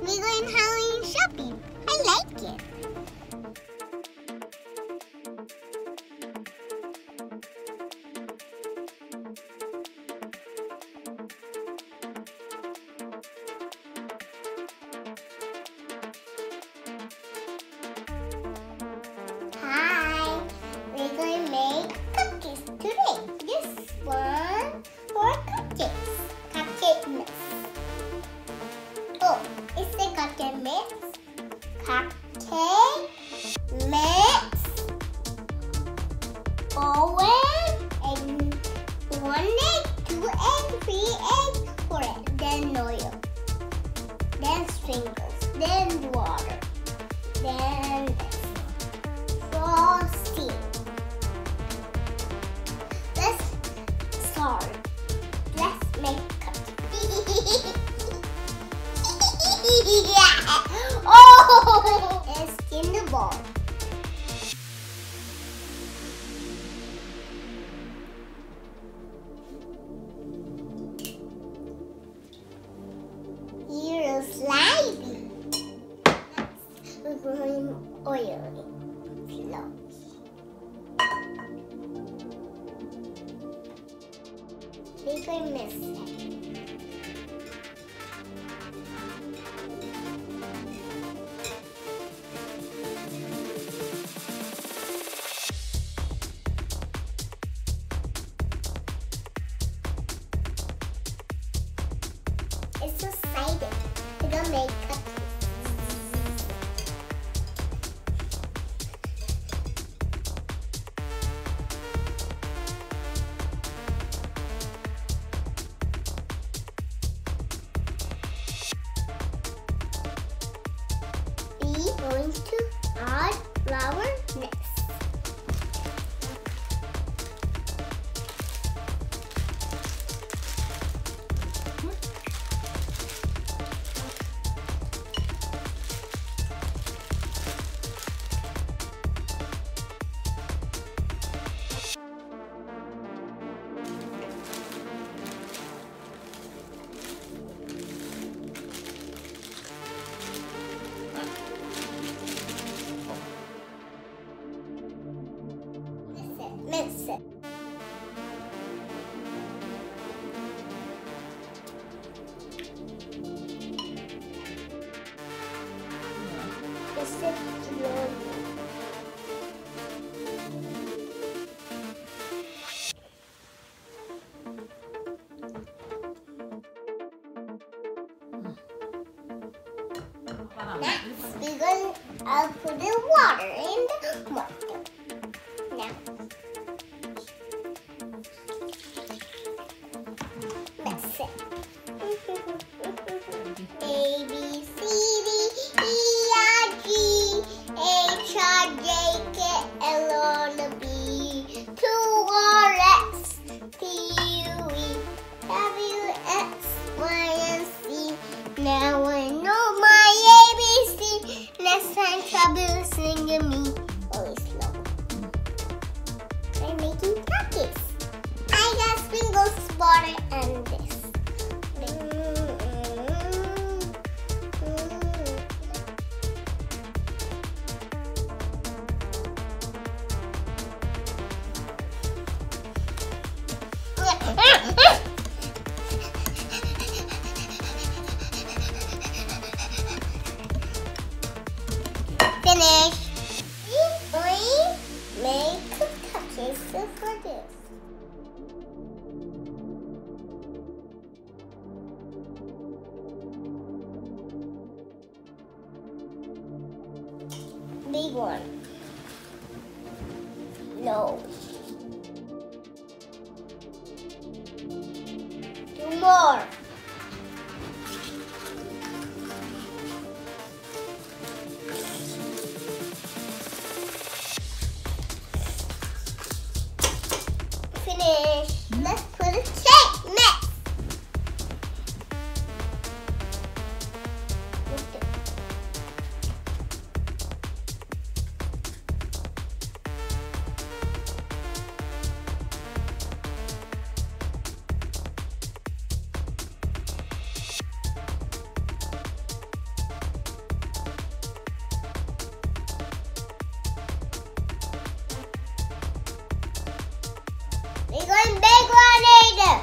we're going Halloween shopping. I like it. Hi, we're going to make cookies today. This one for cupcakes. Cupcake mix. Oh, it's a cupcake mix. Cupcake mix. Oven and 1 egg, 2 eggs, 3 eggs, 4 eggs. Then oil. Then sprinkles. Then water. Then frosting. Let's start. Let's make cupcakes. Oh! It's in the bowl. Here's slimy. We're going oil. We're going to mix it. It's so exciting. We're going to make cookies. We're going to add flour next. Mix it. Mix it slowly. Next, we're going to put the water in the mortar. Now. Mix it. A, B, C, D, E, R, G, H, I, J, K, L, M, N, P, Q, R, S, T, U, V, W, X, Y, and Z. Now I know my ABC. Next time trouble singing me. Always slow. I'm making cookies. I got sprinkles, butter, and this. Finish. We make cupcakes for this. Big one. No. 2 more. Finish. Let's put a cake next. Big one, big one later.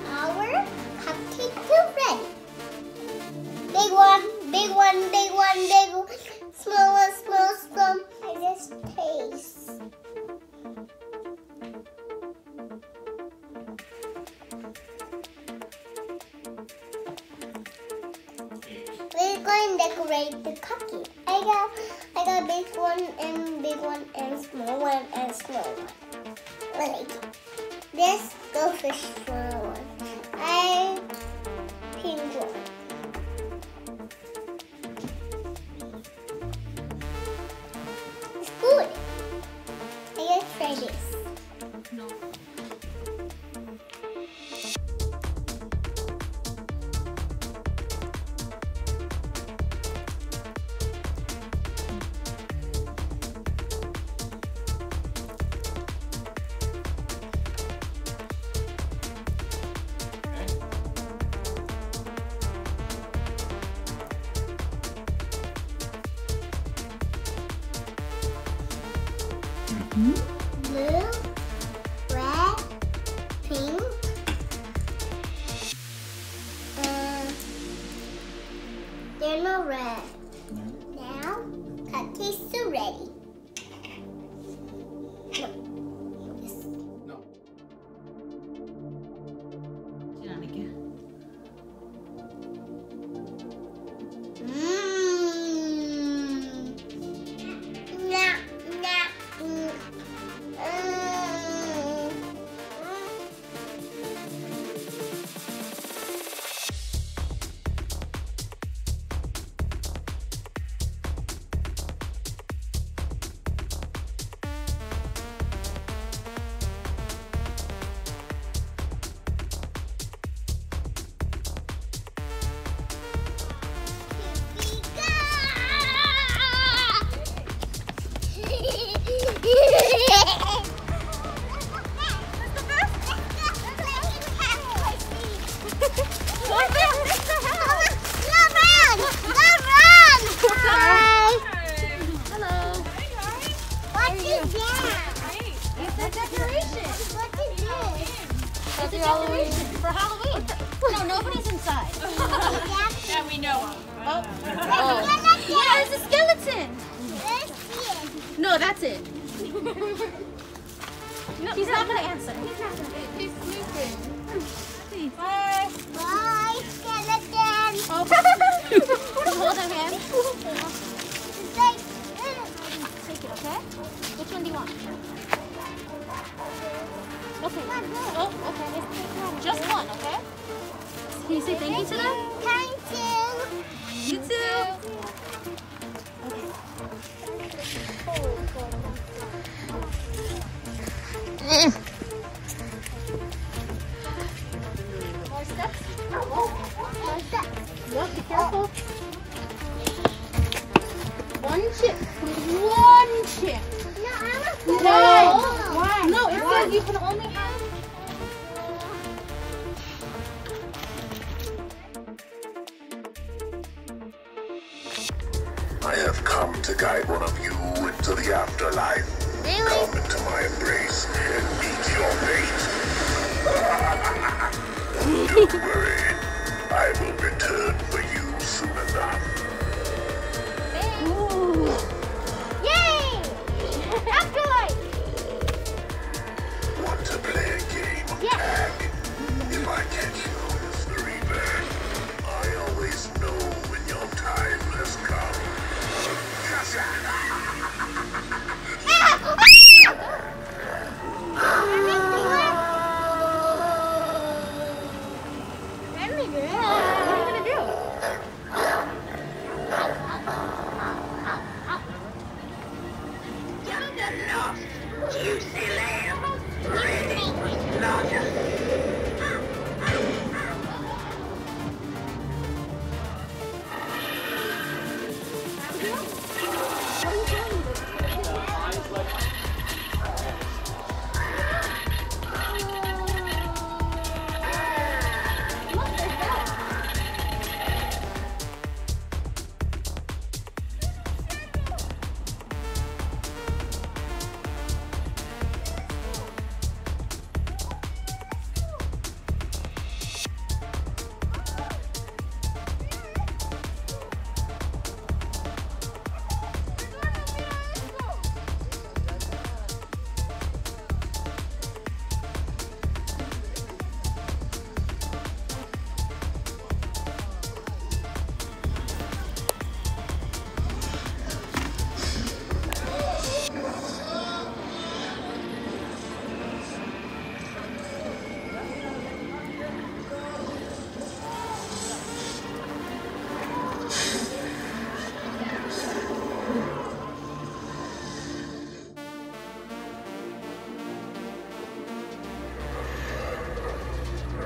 Our cupcakes are ready. Big one, big one, big one, big one. Small one, small, small. I just taste. We're going to decorate the cupcake. I got big one and small one and small one. Like this goldfish small one. I pink one. It's good. I gotta try this. No. Blue, red, pink. They're not red. Now, cupcakes are ready. No. Dinámica. For Halloween. No, nobody's inside. That we know of. Oh. Yeah, it's a skeleton. No, that's it. No, he's not going to answer. He's sleeping. Bye. Bye, skeleton. Oh. Hold him, hand. It's like, Take it, okay? Which one do you want? Okay. Oh, okay. Just one, okay? Can you say thank you to them? thank you. You too. More steps? More steps. Yep, be careful. One chip. One chip. No, I want No. Why? No, it says you can only have. I have come to guide one of you into the afterlife. Really? Come into my embrace and meet your fate. Don't worry, I will return for you soon enough. Yay! Afterlife! Want to play a game of tag? If I catch you, Mr. Reaper, I always know when your time has come. Enough. Juicy lamb. Ready for slaughter.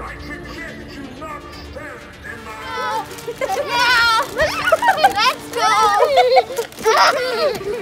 I suggest you not stand in my Yeah! Let's go!